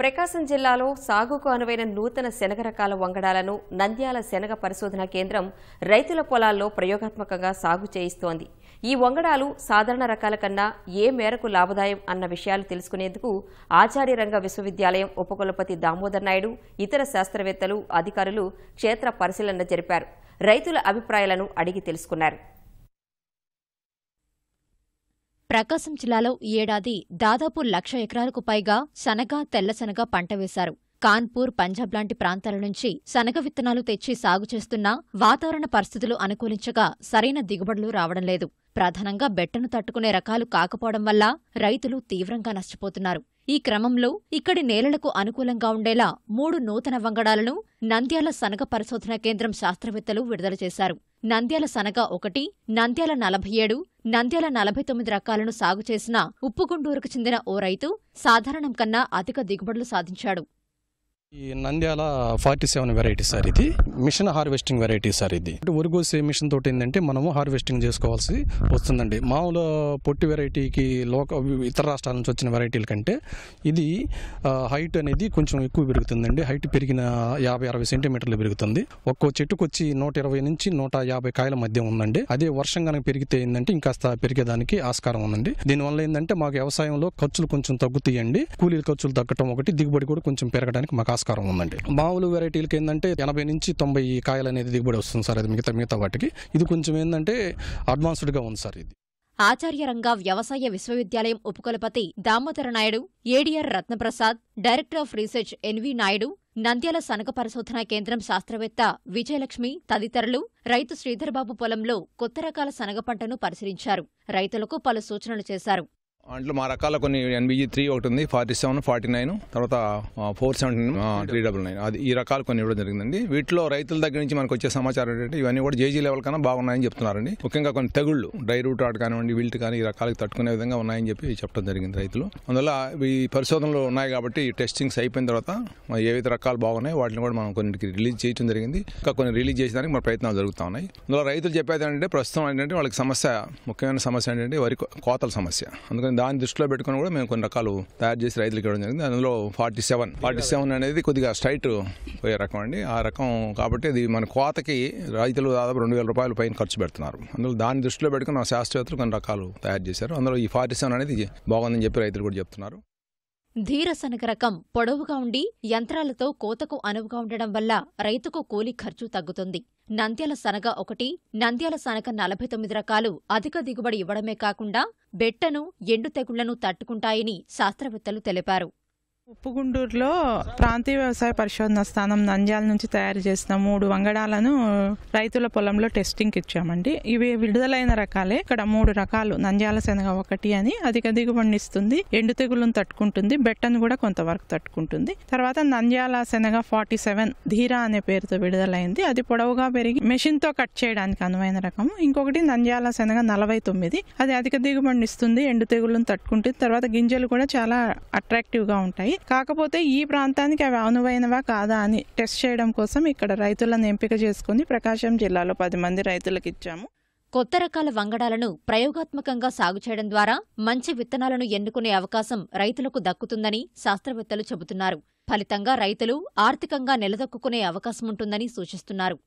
ప్రకాశం జిల్లాలో సాగుకు అనువైన నూతన శనగ రకాల వంగడాలను నంద్యాల శనగ పరిశోధనా కేంద్రం రైతుల పొలాల్లో ప్రయోగాత్మకంగా సాగు చేయిస్తోంది. ఈ వంగడాలు సాధారణ రకాల కన్నా ఏ మేరకు లాభదాయం అన్న విషయాలు తెలుసుకునేందుకు ఆచార్యరంగ విశ్వవిద్యాలయం ఉపకులపతి దామోదర్ నాయుడు, ఇతర శాస్త్రవేత్తలు, అధికారులు క్షేత్ర పరిశీలన జరిపారు. రైతుల అభిప్రాయాలను అడిగి తెలుసుకున్నారు. ప్రకాశం జిల్లాలో ఈ ఏడాది దాదాపు 1,00,000 ఎకరాలకు పైగా శనగ, తెల్లశనగ పంట వేశారు. కాన్పూర్, పంజాబ్ లాంటి ప్రాంతాల నుంచి శనగ విత్తనాలు తెచ్చి సాగు చేస్తున్నా వాతావరణ పరిస్థితులు అనుకూలించగా సరైన దిగుబడులు రావడం లేదు. ప్రధానంగా బెట్టను తట్టుకునే రకాలు కాకపోవడం వల్ల రైతులు తీవ్రంగా నష్టపోతున్నారు. ఈ క్రమంలో ఇక్కడి నేలలకు అనుకూలంగా ఉండేలా 3 నూతన వంగడాలను నంద్యాల శనగ పరిశోధనా కేంద్రం శాస్త్రవేత్తలు విడుదల చేశారు. నంద్యాల శనగ 1, నంద్యాల 47, నంద్యాల 49 రకాలను సాగు చేసిన ఉప్పుగుంటూరుకు చెందిన ఓ రైతు సాధారణం కన్నా అధిక దిగుబడులు సాధించాడు. ఈ నంద్యాల 47 వెరైటీ సార్, ఇది మిషన్ హార్వెస్టింగ్ వెరైటీ సార్. ఇది ఒరిగోసే మిషన్ తోటి ఏంటంటే మనము హార్వెస్టింగ్ చేసుకోవాల్సి వస్తుందండి. మామూలు పొట్టి వెరైటీకి ఇతర రాష్ట్రాల నుంచి వచ్చిన వెరైటీల కంటే ఇది హైట్ అనేది కొంచెం ఎక్కువ పెరుగుతుందండి. హైట్ పెరిగిన 50-60 సెంటీమీటర్లు పెరుగుతుంది. ఒక్కో చెట్టుకు వచ్చి 120 నుంచి 150 కాయల మధ్య ఉందండి. అదే వర్షం కనుక పెరిగితే ఏంటంటే ఇంకాస్త పెరిగేదానికి ఆస్కారం ఉందండి. దీనివల్ల ఏంటంటే మాకు వ్యవసాయంలో ఖర్చులు కొంచెం తగ్గుతాయండి. కూలీల ఖర్చులు తగ్గటం ఒకటి, దిగుబడి కూడా కొంచెం పెరగడానికి మాకు ఆస్కారం ఉందండి. మామూలు వెరైటీలకి ఏంటంటే 80 నుంచి 90 కాయలు అనేది దిగుబడి వస్తుంది సార్. అది మిగతా వాటికి ఇది కొంచెం ఏంటంటే అడ్వాన్స్డ్ గా ఉంది సార్. ఇది ఆచార్యరంగ వ్యవసాయ విశ్వవిద్యాలయం ఉపకులపతి Damodara Naidu, ADR Ratnaprasad, director of research NV Naidu, Nandyal శనగ పరిశోధనా కేంద్రం శాస్త్రవేత్త విజయలక్ష్మి తదితరులు రైతు శ్రీధర్బాబు పొలంలో కొత్త రకాల శనగ పంటను పరిశీలించారు. రైతులకు పలు సూచనలు చేశారు. అంట్లో మా రకాల కొన్ని NBG3 ఒకటి ఉంది, 47, 49, తర్వాత 417, 399 అది ఈ రకాలు కొన్ని ఇవ్వడం జరిగిందండి. వీటిలో రైతుల దగ్గర నుంచి మనకు వచ్చే సమాచారం ఏంటంటే ఇవన్నీ కూడా జేజీ లెవెల్ కన్నా బాగున్నాయని చెప్తున్నారండి. ముఖ్యంగా కొన్ని తెగుళ్లు, డ్రై రూట్ ఆట్ కానివ్వండి, విల్ట్ కానీ ఈ రకాలకు తట్టుకునే విధంగా ఉన్నాయని చెప్పి చెప్పడం జరిగింది రైతులు. అందువల్ల ఈ పరిశోధనలు ఉన్నాయి కాబట్టి టెస్టింగ్స్ అయిపోయిన తర్వాత ఏవైతే రకాలు బాగున్నాయి వాటిని కూడా మనం కొన్నిటికి రిలీజ్ చేయడం జరిగింది. ఇంకా కొన్ని రిలీజ్ చేసేదానికి మన ప్రయత్నాలు జరుగుతూ ఉన్నాయి. అందులో రైతులు చెప్పేది ఏంటంటే ప్రస్తుతం ఏంటంటే వాళ్ళకి ముఖ్యమైన సమస్య ఏంటంటే వరి కోతల సమస్య. అందుకని దాన్ని దృష్టిలో పెట్టుకుని కూడా మేము కొన్ని రకాలు తయారు చేసి రైతులకు ఇవ్వడం జరిగింది. అందులో 47 అనేది కొద్దిగా స్ట్రైట్ పోయే రకం అండి. ఆ రకం కాబట్టి అది మన కోతకి రైతులు దాదాపు 2,000 రూపాయలు పైన ఖర్చు పెడుతున్నారు. అందులో దాన్ని దృష్టిలో పెట్టుకుని మా శాస్త్రవేత్తలు కొన్ని రకాలు తయారు చేశారు. అందులో ఈ 47 అనేది బాగుందని చెప్పి రైతులు కూడా చెప్తున్నారు. ధీర శనగ రకం పొడవుగా ఉండి యంత్రాలతో కోతకు అనువుగా ఉండడం వల్ల రైతుకు కూలీ ఖర్చు తగ్గుతుంది. నంద్యాల శనగ 1, నంద్యాల శనగ 49 రకాలు అధిక దిగుబడి ఇవ్వడమే కాకుండా బెట్టను, ఎండు తెగుళ్లను తట్టుకుంటాయని శాస్త్రవేత్తలు తెలిపారు. ఉప్పుగుంటూరులో ప్రాంతీయ వ్యవసాయ పరిశోధన స్థానం నంద్యాల నుంచి తయారు చేసిన 3 వంగడాలను రైతుల పొలంలో టెస్టింగ్కి ఇచ్చామండి. ఇవి విడుదలైన రకాలే. ఇక్కడ 3 రకాలు నంద్యాల శనగ 1 అని అధిక దిగుబడిని ఇస్తుంది, ఎండు తెగులను తట్టుకుంటుంది, బెట్టను కూడా కొంతవరకు తట్టుకుంటుంది. తర్వాత నంద్యాల శనగ 47 ధీర అనే పేరుతో విడుదలైంది. అది పొడవుగా పెరిగి మెషిన్ తో కట్ చేయడానికి అనువైన రకము. ఇంకొకటి నంద్యాల శనగ 49, అది అధిక దిగుబడిని ఇస్తుంది, ఎండు తెగులను తట్టుకుంటుంది. తర్వాత గింజలు కూడా చాలా అట్రాక్టివ్ గా ఉంటాయి. కాకపోతే ఈ ప్రాంతానికి అవి అనువైనవా కాదా అని టెస్ట్ చేయడం కోసం ఇక్కడ రైతులను ఎంపిక చేసుకుని ప్రకాశం జిల్లాలో 10 మంది రైతులకు ఇచ్చాము. కొత్త రకాల వంగడాలను ప్రయోగాత్మకంగా సాగు చేయడం ద్వారా మంచి విత్తనాలను ఎన్నుకునే అవకాశం రైతులకు దక్కుతుందని శాస్త్రవేత్తలు చెబుతున్నారు. ఫలితంగా రైతులు ఆర్థికంగా నిలదొక్కునే అవకాశముంటుందని సూచిస్తున్నారు.